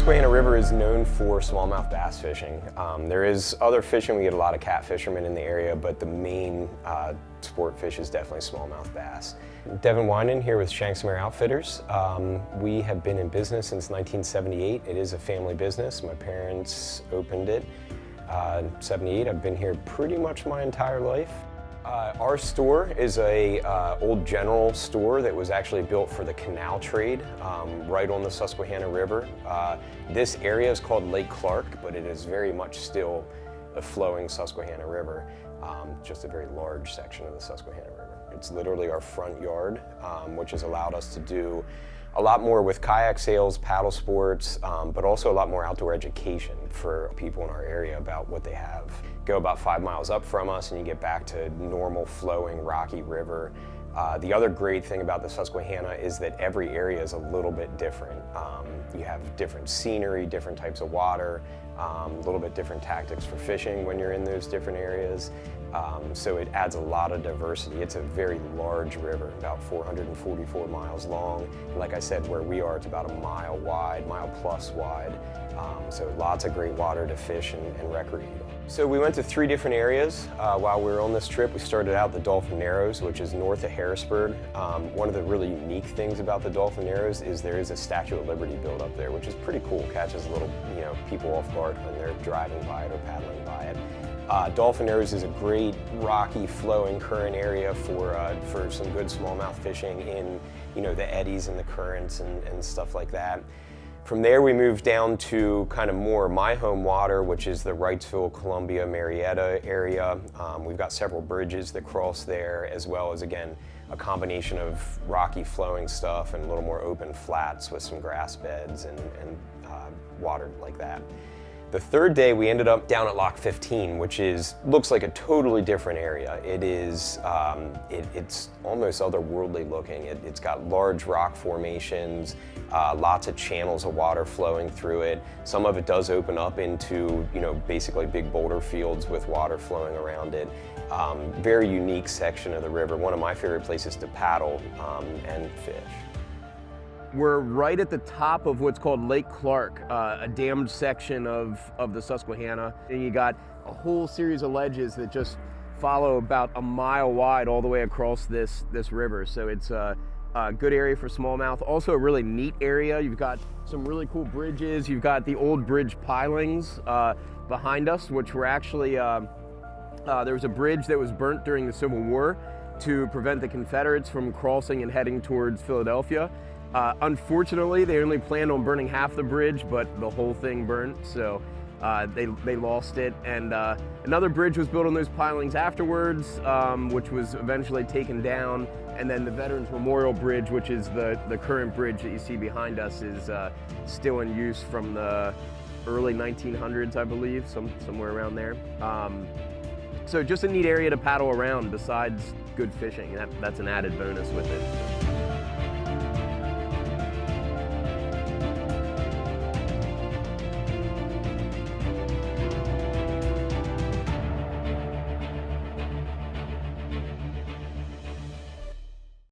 Susquehanna River is known for smallmouth bass fishing. There is other fishing. We get a lot of cat fishermen in the area, but the main sport fish is definitely smallmouth bass. Devin Winan here with Shank Mare Outfitters. We have been in business since 1978. It is a family business. My parents opened it in '78. I've been here pretty much my entire life. Our store is a old general store that was actually built for the canal trade right on the Susquehanna River. This area is called Lake Clark, but it is very much still a flowing Susquehanna River, just a very large section of the Susquehanna River. It's literally our front yard, which has allowed us to do a lot more with kayak sales, paddle sports, but also a lot more outdoor education for people in our area about what they have. Go about 5 miles up from us and you get back to normal flowing rocky river. The other great thing about the Susquehanna is that every area is a little bit different. You have different scenery, different types of water, a little bit different tactics for fishing when you're in those different areas. So it adds a lot of diversity. It's a very large river, about 444 miles long. And like I said, where we are, it's about a mile wide, mile plus wide. So lots of great water to fish and recreate. So we went to 3 different areas while we were on this trip. We started out the Dolphin Narrows, which is north of Harrisburg. One of the really unique things about the Dolphin Narrows is there is a Statue of Liberty built up there, which is pretty cool. Catches a little, people off guard when they're driving by it or paddling by it. Dolphin Narrows is a great rocky flowing current area for some good smallmouth fishing in the eddies and the currents and stuff like that. From there we moved down to kind of more my home water, which is the Wrightsville, Columbia, Marietta area. We've got several bridges that cross there, as well as, again, a combination of rocky flowing stuff and a little more open flats with some grass beds and water like that. The third day we ended up down at Lock 15, which looks like a totally different area. It is, it's almost otherworldly looking. It's got large rock formations, lots of channels of water flowing through it. Some of it does open up into, basically big boulder fields with water flowing around it. Very unique section of the river. One of my favorite places to paddle and fish. We're right at the top of what's called Lake Clark, a dammed section of the Susquehanna. And you got a whole series of ledges that just follow about a mile wide all the way across this river. So it's a good area for smallmouth. Also a really neat area. You've got some really cool bridges. You've got the old bridge pilings behind us, which were actually, there was a bridge that was burnt during the Civil War to prevent the Confederates from crossing and heading towards Philadelphia. Unfortunately, they only planned on burning half the bridge, but the whole thing burnt, so they lost it. And another bridge was built on those pilings afterwards, which was eventually taken down. And then the Veterans Memorial Bridge, which is the current bridge that you see behind us, is still in use from the early 1900s, I believe, somewhere around there. So just a neat area to paddle around besides good fishing. That's an added bonus with it.